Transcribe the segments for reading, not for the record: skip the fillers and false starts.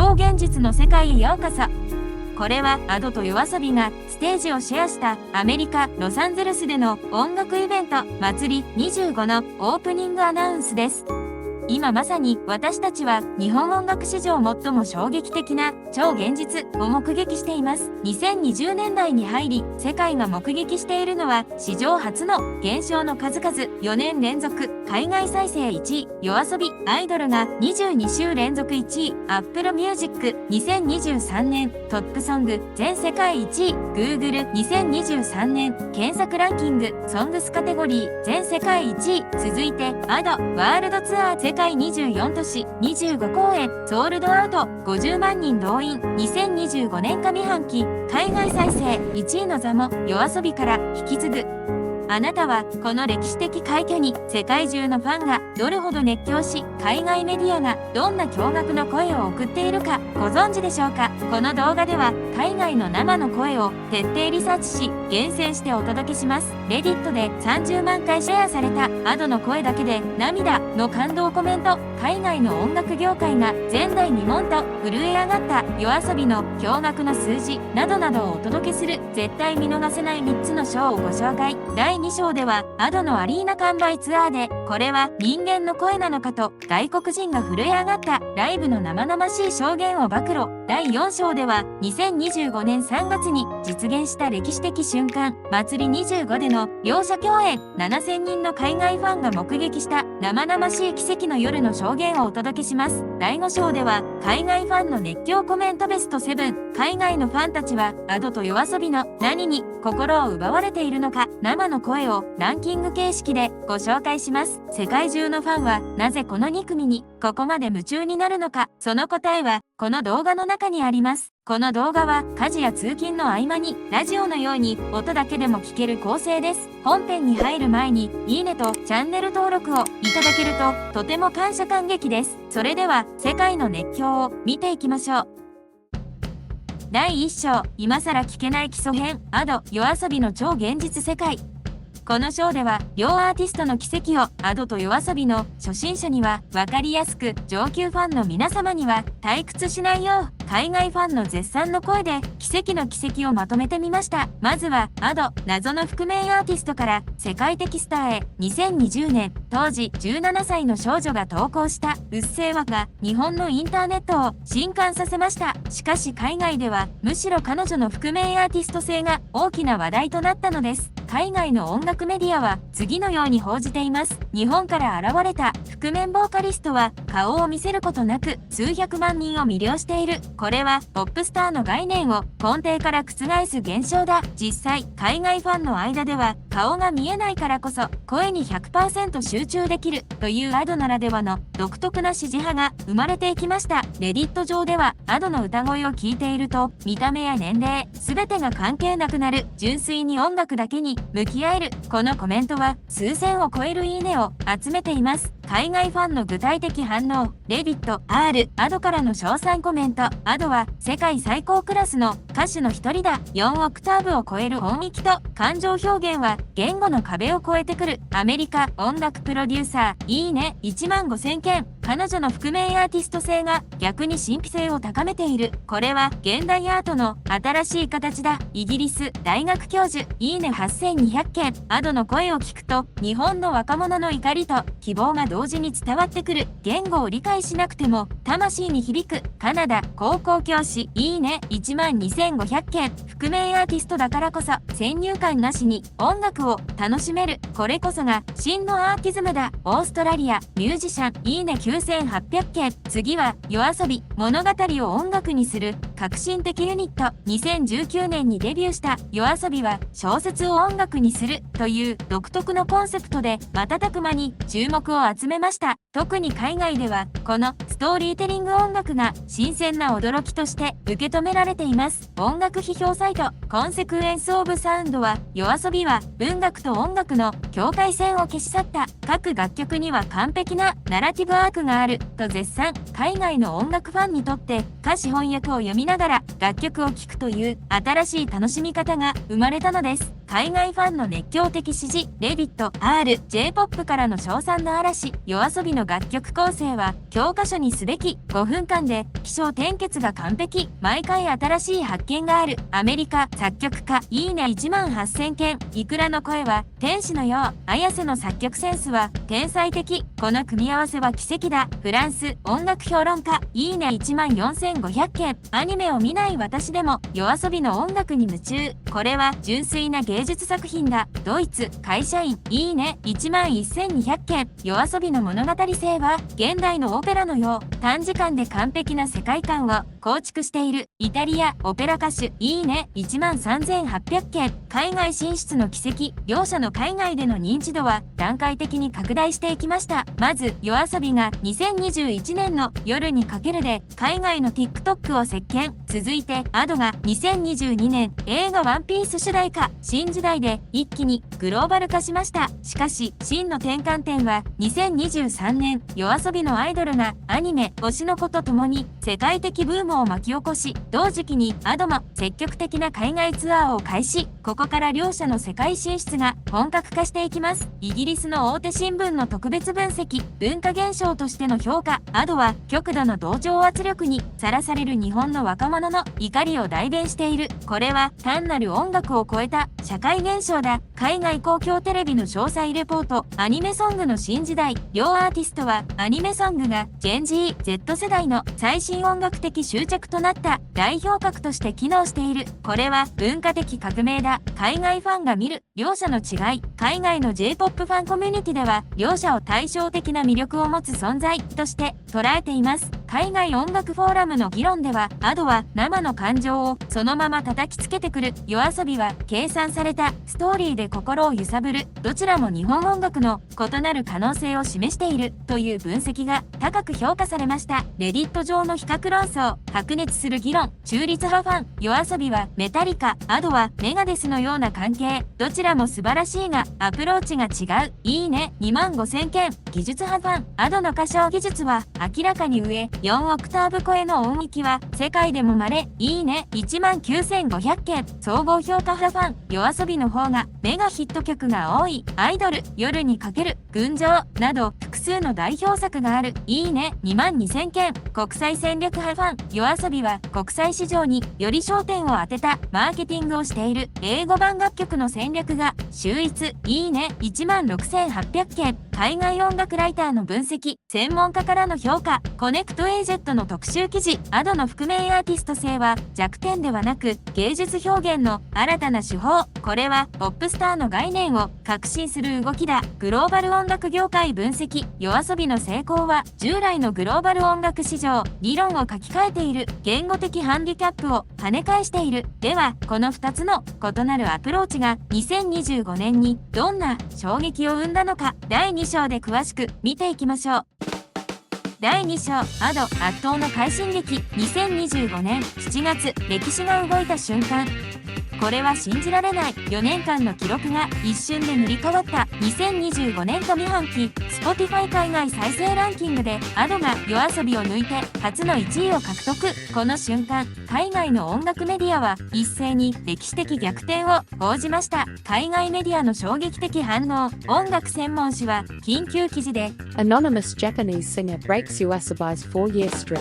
超現実の世界へようこそ。これは Ado とYOASOBIがステージをシェアしたアメリカ・ロサンゼルスでの音楽イベント祭り25のオープニングアナウンスです。今まさに私たちは日本音楽史上最も衝撃的な超現実を目撃しています。2020年代に入り世界が目撃しているのは史上初の現象の数々。4年連続海外再生1位 YOASOBI アイドルが22週連続1位 Apple Music 2023年トップソング全世界1位 Google 2023年検索ランキングソングスカテゴリー全世界1位。続いて Ado ワールドツアー世界24都市25公演ソールドアウト50万人動員。2025年上半期海外再生1位の座も YOASOBI から引き継ぐ。あなたはこの歴史的快挙に世界中のファンがどれほど熱狂し、海外メディアがどんな驚愕の声を送っているかご存知でしょうか。この動画では海外の生の声を徹底リサーチし厳選してお届けします。レディットで30万回シェアされた Ado の声だけで涙の感動コメント。海外の音楽業界が前代未聞と震え上がった YOASOBI の驚愕の数字などなどをお届けする絶対見逃せない3つのショーをご紹介。第2章では Ado のアリーナ完売ツアーでこれは人間の声なのかと外国人が震え上がったライブの生々しい証言を暴露。第4章では2025年3月に実現した歴史的瞬間祭り25での両者共演。7000人の海外ファンが目撃した生々しい奇跡の夜の証言をお届けします。第5章では海外ファンの熱狂コメントベスト7。海外のファンたちは Ado とYOASOBIの何に心を奪われているのか生の声をランキング形式でご紹介します。世界中のファンはなぜこの2組にここまで夢中になるのか、その答えはこの動画の中にあります。この動画は家事や通勤の合間にラジオのように音だけでも聞ける構成です。本編に入る前にいいねとチャンネル登録をいただけるととても感激です。それでは世界の熱狂を見ていきましょう。第1章今更聞けない基礎編 Ado YOASOBI の超現実世界。この章では両アーティストの奇跡を Ado とYOASOBIの初心者には分かりやすく、上級ファンの皆様には退屈しないよう海外ファンの絶賛の声で奇跡の奇跡をまとめてみました。まずは Ado 謎の覆面アーティストから世界的スターへ。2020年当時17歳の少女が投稿したうっせぇわが日本のインターネットを震撼させました。しかし海外ではむしろ彼女の覆面アーティスト性が大きな話題となったのです。海外の音楽メディアは次のように報じています。日本から現れた覆面ボーカリストは顔を見せることなく数百万人を魅了している。これはポップスターの概念を根底から覆す現象だ。実際海外ファンの間では顔が見えないからこそ声に 100% 集中できるという Ado ならではの独特な支持派が生まれていきました。レディット上では Ado の歌声を聞いていると見た目や年齢全てが関係なくなる、純粋に音楽だけに向き合える。このコメントは数千を超えるいいねを集めています。海外ファンの具体的反応。レディット R Ado からの称賛コメント。Ado は世界最高クラスの歌手の一人だ。4オクターブを超える音域と感情表現は言語の壁を越えてくる。アメリカ音楽プロデューサーいいね15000件。彼女の覆面アーティスト性が逆に神秘性を高めている。これは現代アートの新しい形だ。イギリス大学教授いいね8200件。Ado の声を聞くと日本の若者の怒りと希望が同時に伝わってくる。言語を理解しなくても魂に響く。カナダ高校教師いいね12500件。覆面アーティストだからこそ先入観なしに音楽を楽しめる。これこそが真のアーティズムだ。オーストラリアミュージシャンいいね9800件。次はYOASOBI物語を音楽にする革新的ユニット。2019年にデビューしたYOASOBIは小説を音楽にするという独特のコンセプトで瞬く間に注目を集めました。特に海外ではこのストーリーテリング音楽が新鮮な驚きとして受け止められています。音楽批評サイトコンセクエンスオブサウンドはYOASOBIは文学と音楽の境界線を消し去った。各楽曲には完璧なナラティブアークがあると絶賛。海外の音楽ファンにとって歌詞翻訳を読みながら楽曲を聴くという新しい楽しみ方が生まれたのです。海外ファンの熱狂的支持、レビット、R、J-POP からの称賛の嵐、YOASOBIの楽曲構成は、教科書にすべき、5分間で、起承転結が完璧、毎回新しい発見がある、アメリカ、作曲家、いいね1万8000件、いくらの声は、天使のよう、綾瀬の作曲センスは、天才的、この組み合わせは奇跡だ、フランス、音楽評論家、いいね1万4500件、アニメを見ない私でも、YOASOBIの音楽に夢中、これは純粋な芸術作品だ、ドイツ、会社員、いいね1万1200件、YOASOBIの物語性は、現代のオペラのよう、短時間で完璧な世界観を構築している、イタリア、オペラ歌手、いいね1万3800件、海外進出の奇跡、両者の海外での認知度は段階的に拡大していきました。まず、YOASOBIが2021年の夜にかけるで海外の TikTok を席巻。続いて、Ado が2022年映画ワンピース主題歌、新時代で一気にグローバル化しました。しかし、真の転換点は2023年、YOASOBIのアイドルがアニメ、推しの子と共に世界的ブームを巻き起こし、同時期にAdoも積極的な海外ツアーを開始。ここから両者の世界進出が本格化していきます。イギリスの大手新聞の特別分析、文化現象としての評価、Adoは極度の同調圧力にさらされる日本の若者の怒りを代弁している。これは単なる音楽を超えた社会現象だ。海外公共テレビの詳細レポート、アニメソングの新時代。両アーティストはアニメソングが Gen Z 世代の最新音楽的執着となった代表格として機能している。これは文化的革命だ。海外ファンが見る両者の違い。海外の J-POP ファンコミュニティでは両者を対照的な魅力を持つ存在として捉えています。海外音楽フォーラムの議論では、Adoは生の感情をそのまま叩きつけてくる。YOASOBIは計算されたストーリーで心を揺さぶる。どちらも日本音楽の異なる可能性を示しているという分析が高く評価されました。レディット上の比較論争、白熱する議論、中立派ファン、YOASOBIはメタリカ、Adoはメガデスのような関係。どちらも素晴らしいが、アプローチが違う。いいね2万5000件、技術派ファン、Adoの歌唱技術は明らかに上、4オクターブ超えの音域は世界でも稀。いいね1万9500件、総合評価派ファン、YOASOBIの方がメガヒット曲が多い。アイドル、夜にかける、群青など複数の代表作がある。いいね2万2000件、国際戦略派ファン、YOASOBIは国際市場により焦点を当てたマーケティングをしている。英語版楽曲の戦略が秀逸。いいね1万6800件、海外音楽ライターの分析、専門家からの評価、コネクトエージェットの特集記事、Adoの覆面アーティスト性は弱点ではなく芸術表現の新たな手法。これはポップスターの概念を革新する動きだ。グローバル音楽業界分析、YOASOBIの成功は従来のグローバル音楽市場理論を書き換えている。言語的ハンディキャップを跳ね返している。ではこの2つの異なるアプローチが2025年にどんな衝撃を生んだのか、第2章で詳しく見ていきましょう。第2章、Ado圧倒の快進撃。2025年7月、歴史が動いた瞬間。これは信じられない。4年間の記録が一瞬で塗り替わった。2025年上半期 Spotify 海外再生ランキングで Ado がYOASOBIを抜いて初の1位を獲得。この瞬間、海外の音楽メディアは一斉に歴史的逆転を報じました。海外メディアの衝撃的反応。音楽専門誌は緊急記事で Anonymous Japanese singer breaks YOASOBI's 4-year streak。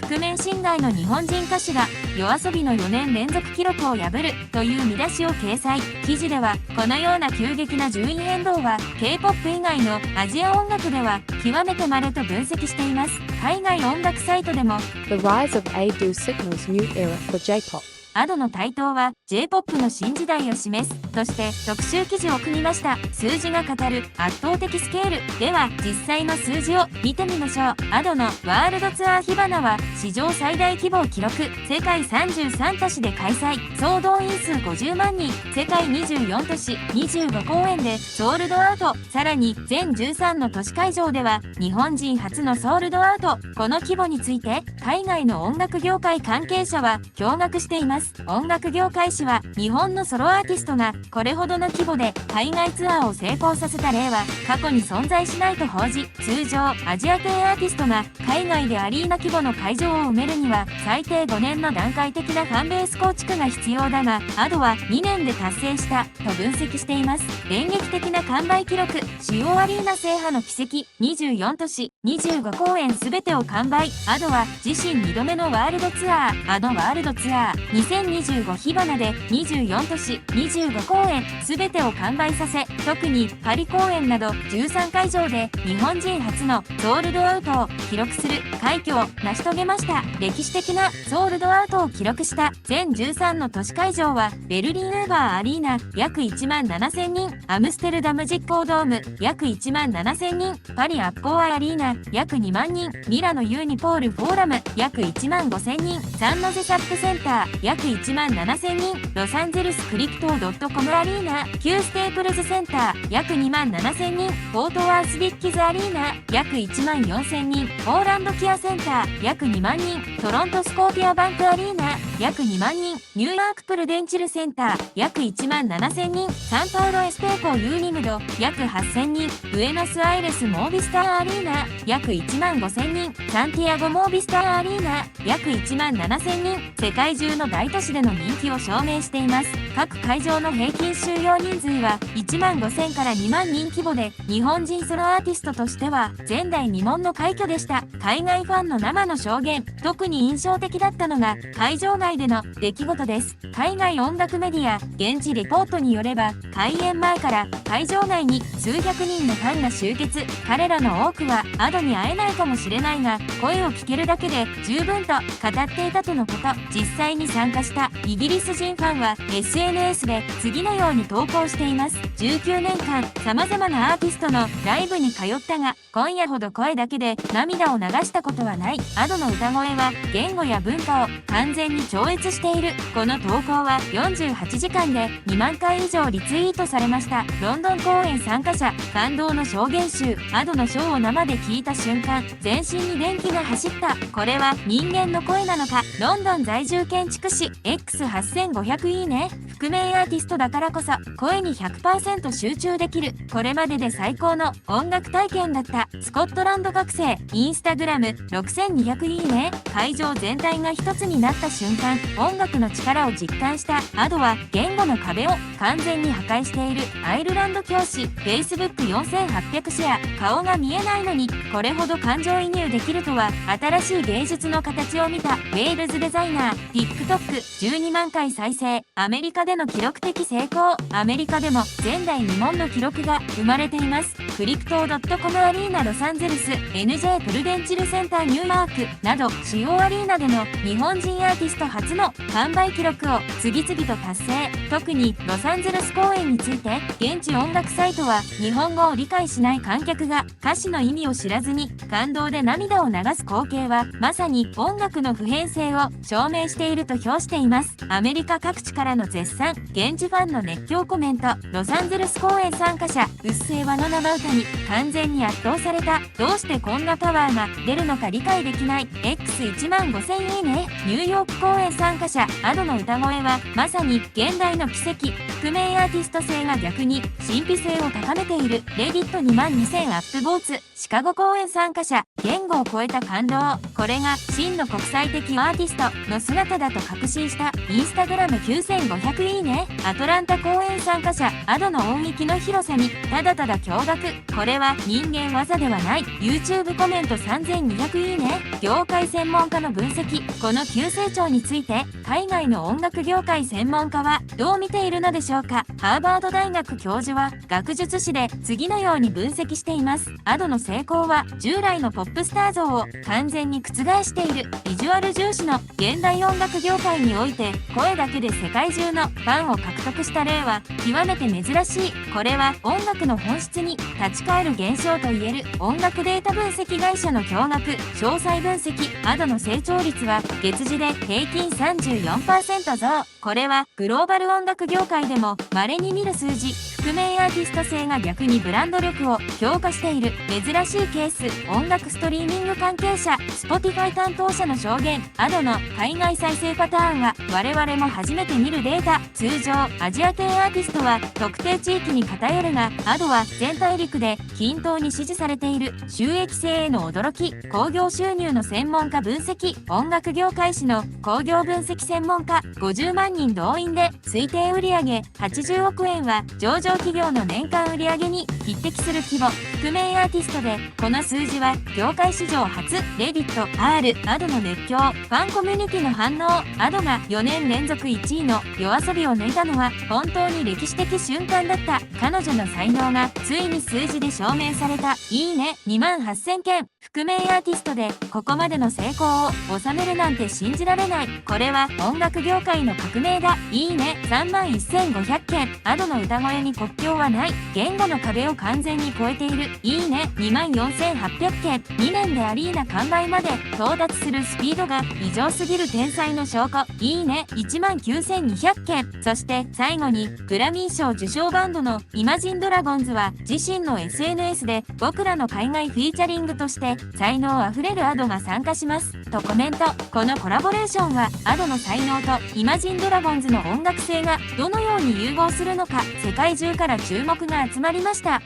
覆面侵害の日本人歌手がYOASOBIの4年連続記録を破るという見出しを掲載。記事ではこのような急激な順位変動は K-POP 以外のアジア音楽では極めて稀と分析しています。海外音楽サイトでも The rise of Ado signals new era for J-POP。Adoの台頭は J-POP の新時代を示すとして特集記事を組みました。数字が語る圧倒的スケール。では実際の数字を見てみましょう。Adoのワールドツアー火花は史上最大規模を記録。世界33都市で開催。総動員数50万人。世界24都市25公演でソールドアウト。さらに全13の都市会場では日本人初のソールドアウト。この規模について海外の音楽業界関係者は驚愕しています。。音楽業界誌は、日本のソロアーティストがこれほどの規模で海外ツアーを成功させた例は過去に存在しないと報じ、通常アジア系アーティストが海外でアリーナ規模の会場を埋めるには最低5年の段階的なファンベース構築が必要だが、ADOは2年で達成したと分析しています。連撃的な完売記録、主要アリーナ制覇の奇跡、24都市25公演すべてを完売。ADOは自身2度目のワールドツアー、ADOワールドツアー2025火花で24都市25公演すべてを完売させ、特にパリ公演など13会場で日本人初のソールドアウトを記録する快挙を成し遂げました。歴史的なソールドアウトを記録した全13の都市会場は、ベルリンウーバーアリーナ約1万7000人、アムステルダム実行ドーム約1万7000人、パリアッコーアリーナ約2万人、ミラノユーニポールフォーラム約1万5000人、サンノゼサップセンター約1万7000人、ロサンゼルスクリプトー .com アリーナ、旧ステープルズセンター約2万7000人、フォートワースディッキズアリーナ約1万4000人、ポーランドキアセンター約2万人、トロントスコーピアバンクアリーナ約2万人、ニューヨークプルデンチルセンター約1万7000人、サンパウロエスペーコユーニムド約8000人、ブエノスアイレスモービスターアリーナ約1万5000人、サンティアゴモービスターアリーナ約1万7000人、世界中の大都市での人気を証明しています。各会場の平均収容人数は1万5000から2万人規模で、日本人ソロアーティストとしては前代未聞の快挙でした。海外ファンの生の証言、特に印象的だったのが会場外での出来事です。海外音楽メディア、現地レポートによれば、開演前から会場内に数百人のファンが集結。彼らの多くはADOに会えないかもしれないが、声を聞けるだけで十分と語っていたとのこと。実際に参加したイギリス人ファンは SNS で次のように投稿しています。19年間様々なアーティストのライブに通ったが、今夜ほど声だけで涙を流したことはない。ADOの歌声は言語や文化を完全に超越している。この投稿は48時間で2万回以上リツイートされました。ロンドン公演参加者感動の証言集、ADOのショーを生で聞いた瞬間、全身に電気が走った。これは人間の声なのか。ロンドン在住建築士 X8500 いいね。覆面アーティストだからこそ声に 100% 集中できる。これまでで最高の音楽体験だった。スコットランド学生インスタグラム6200いいね。会場全体が一つになった瞬間、音楽の力を実感した。ADOは言語の壁を完全に破壊している。アイルランド教師 Facebook4800 シェア、顔が見えないのにこれほど感情移入できるとは。新しい芸術の形を見た。ウェールズデザイナー TikTok12 万回再生。アメリカでの記録的成功。アメリカでも前代未聞の記録が生まれています。クリプトー .com アリーナロサンゼルス NJ プルデンチルセンターニューマークなど主要アリーナでの日本人アーティスト初の完売記録を次々と達成。特にロサンゼルス公演について現地音楽サイトは、日本語を理解しない観客が歌詞の意味を知らずに感動で涙を流す光景はまさに音楽の普遍性を証明していると評しています。アメリカ各地からの絶賛、現地ファンの熱狂コメント。ロサンゼルス公演参加者、うっせぇわの生歌に完全に圧倒された。どうしてこんなパワーが出るのか理解できない。 X1万5000いいね。ニューヨーク公演参加者、ADOの歌声はまさに現代の奇跡。覆面アーティスト性が逆に神秘性を高めている。レディット2万2000アップボーツ。シカゴ公演参加者、言語を超えた感動。これが真の国際的アーティストの姿だと確信した。インスタグラム9500いいね。アトランタ公演参加者、ADOの音域の広さにただただ驚愕。これは人間技ではない。 YouTube コメント3200いいね。業界専門家の分析。この急成長について海外の音楽業界専門家はどう見ているのでしょうか。ハーバード大学教授は学術誌で次のように分析しています。ADOの成功は従来のポップスター像を完全に覆している。ビジュアル重視の現代音楽業界において声だけで世界中のファンを獲得した例は極めて珍しい。これは音楽の本質に立ち返る現象といえる。音楽データ分析会社の驚愕詳細分析。ADOの成長率は月次で平均 34% 増。これはグローバル音楽業界でも稀に見る数字。覆面アーティスト性が逆にブランド力を強化している珍しいケース。音楽ストリーミング関係者 Spotify 担当者の証言。Ado の海外再生パターンは我々も初めて見るデータ。通常アジア系アーティストは特定地域に偏るが、Ado は全大陸で均等に支持されている。収益性への驚き。興行収入の専門家分析。音楽業界誌の興行分析専門家。50万人動員で推定売上80億円は上場企業の年間売上に匹敵する規模。覆面アーティストでこの数字は業界史上初。レディット Ado の熱狂。ファンコミュニティの反応。Ado が4年連続1位のYOASOBIを抜いたのは本当に歴史的瞬間だった。彼女の才能がついに数字で証明された。いいね28000件。覆面アーティストでここまでの成功を収めるなんて信じられない。これは音楽業界の革命だ。いいね31500件。Ado の歌声に国境はない。言語の壁を完全に超えている。いいね24800件。2年でアリーナ完売まで到達するスピードが異常すぎる天才の証拠。いいね19200件。そして最後にグラミー賞受賞バンドのイマジンドラゴンズは自身の SNS で僕らの海外フィーチャリングとして才能あふれるAdoが参加しますとコメント。このコラボレーションはAdoの才能とイマジンドラゴンズの音楽性がどのように融合するのか世界中から注目が集まりました。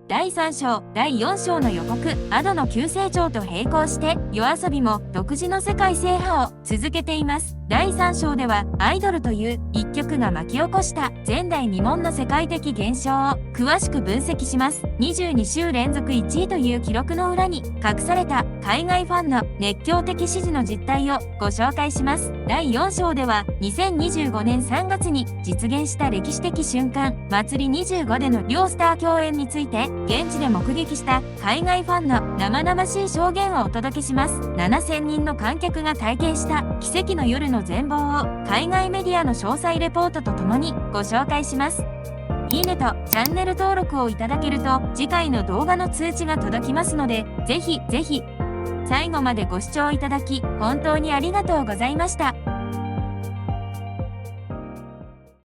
第3章、第4章の予告。Adoの急成長と並行してYOASOBIも独自の世界制覇を続けています。第3章ではアイドルという一曲が巻き起こした前代未聞の世界的現象を詳しく分析します。22週連続1位という記録の裏に隠された海外ファンの熱狂的支持の実態をご紹介します。第4章では2025年3月に実現した歴史的瞬間、祭り25での両スター共演について現地で目撃した海外ファンの生々しい証言をお届けします。7000人の観客が体験した奇跡の夜の全貌を海外メディアの詳細レポートとともにご紹介します。いいねとチャンネル登録をいただけると次回の動画の通知が届きますので、ぜひぜひ最後までご視聴いただき本当にありがとうございました。